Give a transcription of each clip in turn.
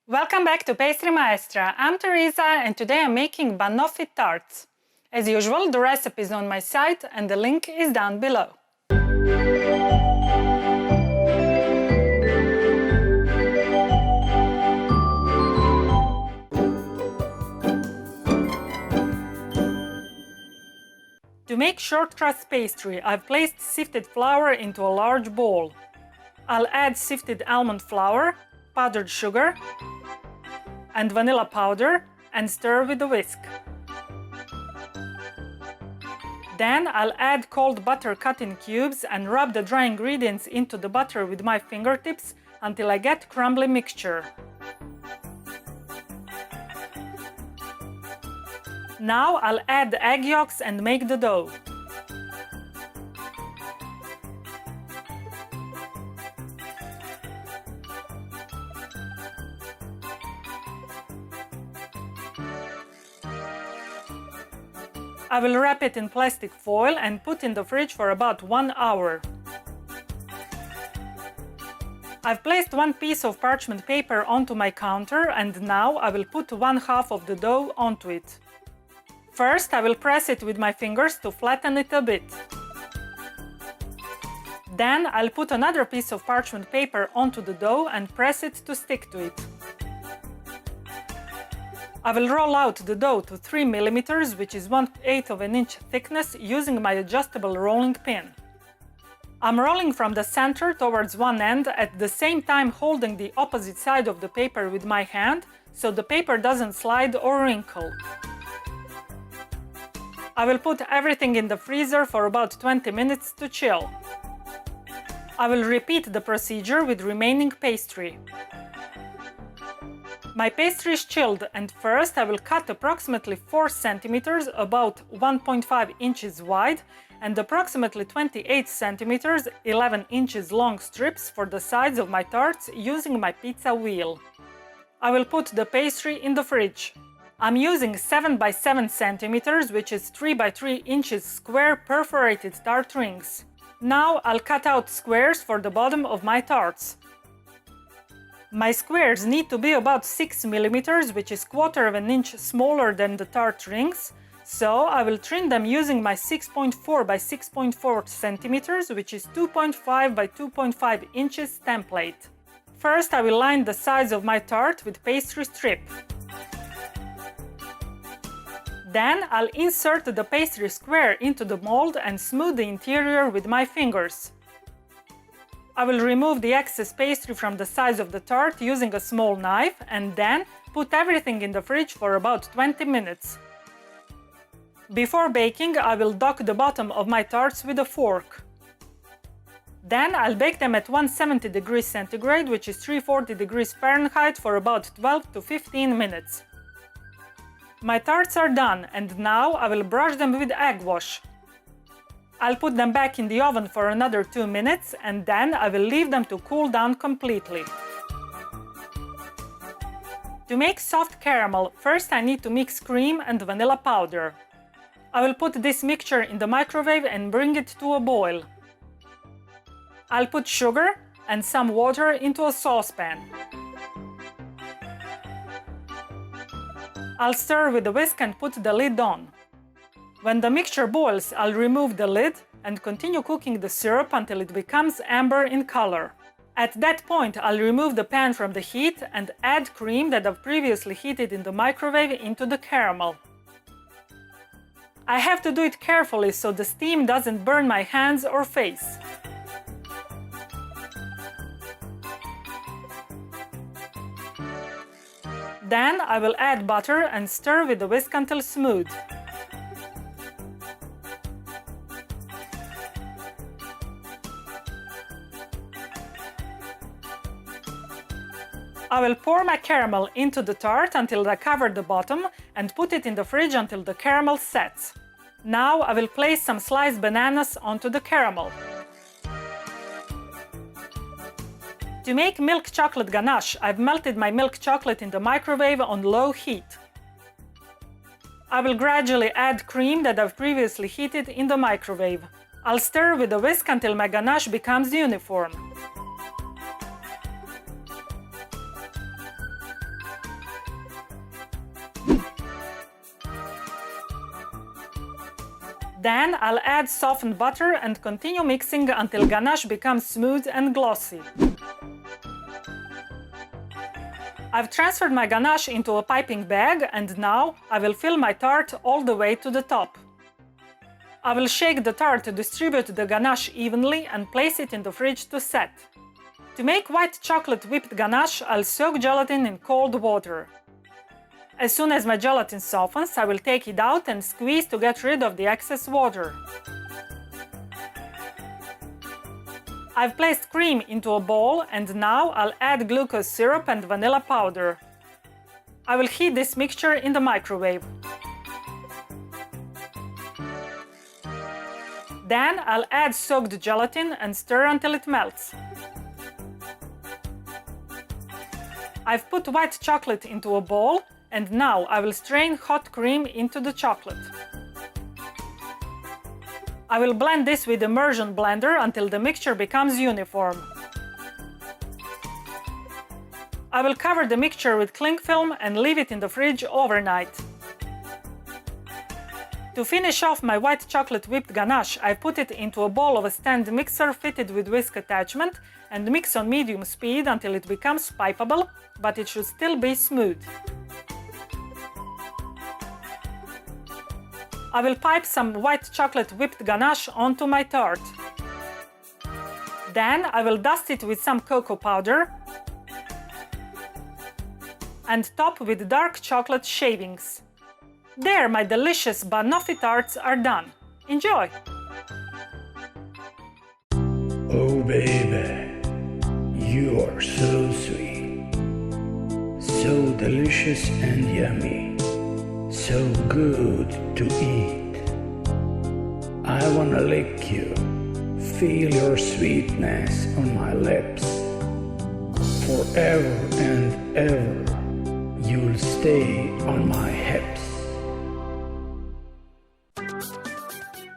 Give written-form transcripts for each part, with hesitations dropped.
Welcome back to Pastry Maestra. I'm Tereza and today I'm making Banoffee Tarts. As usual, the recipe is on my site and the link is down below. To make short crust pastry, I've placed sifted flour into a large bowl. I'll add sifted almond flour, powdered sugar, and vanilla powder and stir with a whisk. Then I'll add cold butter cut in cubes and rub the dry ingredients into the butter with my fingertips until I get crumbly mixture. Now I'll add the egg yolks and make the dough. I will wrap it in plastic foil and put in the fridge for about 1 hour. I've placed one piece of parchment paper onto my counter and now I will put 1/2 of the dough onto it. First, I will press it with my fingers to flatten it a bit. Then I'll put another piece of parchment paper onto the dough and press it to stick to it. I will roll out the dough to 3 mm, which is 1/8 of an inch thickness, using my adjustable rolling pin. I'm rolling from the center towards one end, at the same time holding the opposite side of the paper with my hand, so the paper doesn't slide or wrinkle. I will put everything in the freezer for about 20 minutes to chill. I will repeat the procedure with remaining pastry. My pastry is chilled and first I will cut approximately 4 cm, about 1.5 inches wide, and approximately 28 cm, 11 inches long strips for the sides of my tarts using my pizza wheel. I will put the pastry in the fridge. I'm using 7 by 7 cm, which is 3 by 3 inches square perforated tart rings. Now I'll cut out squares for the bottom of my tarts. My squares need to be about 6 mm, which is 1/4 of an inch smaller than the tart rings, so I will trim them using my 6.4 by 6.4 cm, which is 2.5 by 2.5 inches template. First I will line the sides of my tart with pastry strip. Then I'll insert the pastry square into the mold and smooth the interior with my fingers. I will remove the excess pastry from the sides of the tart using a small knife and then put everything in the fridge for about 20 minutes. Before baking, I will dock the bottom of my tarts with a fork. Then I'll bake them at 170 degrees centigrade, which is 340 degrees Fahrenheit, for about 12 to 15 minutes. My tarts are done and now I will brush them with egg wash. I'll put them back in the oven for another 2 minutes and then I will leave them to cool down completely. To make soft caramel, first I need to mix cream and vanilla powder. I will put this mixture in the microwave and bring it to a boil. I'll put sugar and some water into a saucepan. I'll stir with a whisk and put the lid on. When the mixture boils, I'll remove the lid and continue cooking the syrup until it becomes amber in color. At that point, I'll remove the pan from the heat and add cream that I've previously heated in the microwave into the caramel. I have to do it carefully so the steam doesn't burn my hands or face. Then I will add butter and stir with a whisk until smooth. I will pour my caramel into the tart until I cover the bottom and put it in the fridge until the caramel sets. Now I will place some sliced bananas onto the caramel. To make milk chocolate ganache, I've melted my milk chocolate in the microwave on low heat. I will gradually add cream that I've previously heated in the microwave. I'll stir with a whisk until my ganache becomes uniform. Then I'll add softened butter and continue mixing until ganache becomes smooth and glossy. I've transferred my ganache into a piping bag and now I will fill my tart all the way to the top. I will shake the tart to distribute the ganache evenly and place it in the fridge to set. To make white chocolate whipped ganache, I'll soak gelatin in cold water. As soon as my gelatin softens, I will take it out and squeeze to get rid of the excess water. I've placed cream into a bowl and now I'll add glucose syrup and vanilla powder. I will heat this mixture in the microwave. Then I'll add soaked gelatin and stir until it melts. I've put white chocolate into a bowl and now I will strain hot cream into the chocolate. I will blend this with immersion blender until the mixture becomes uniform. I will cover the mixture with cling film and leave it in the fridge overnight. To finish off my white chocolate whipped ganache, I put it into a bowl of a stand mixer fitted with whisk attachment and mix on medium speed until it becomes pipeable, but it should still be smooth. I will pipe some white chocolate whipped ganache onto my tart. Then I will dust it with some cocoa powder and top with dark chocolate shavings. There, my delicious Banoffee Tarts are done. Enjoy! Oh baby, you are so sweet, so delicious and yummy, so good to eat. I wanna lick you, feel your sweetness on my lips. Forever and ever, you'll stay on my hips.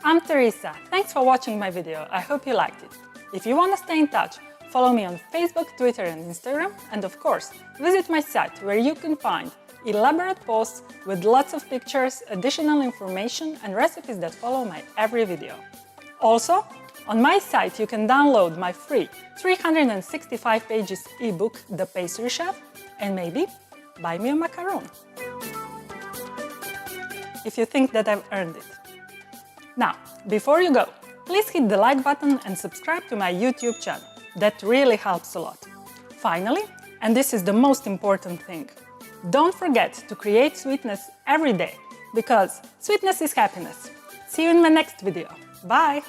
I'm Teresa. Thanks for watching my video. I hope you liked it. If you want to stay in touch, follow me on Facebook, Twitter and Instagram, and of course, visit my site where you can find elaborate posts with lots of pictures, additional information and recipes that follow my every video. Also, on my site you can download my free 365 pages ebook, The Pastry Chef, and maybe buy me a macaron. If you think that I've earned it. Now, before you go, please hit the like button and subscribe to my YouTube channel. That really helps a lot. Finally, and this is the most important thing, don't forget to create sweetness every day, because sweetness is happiness. See you in my next video. Bye!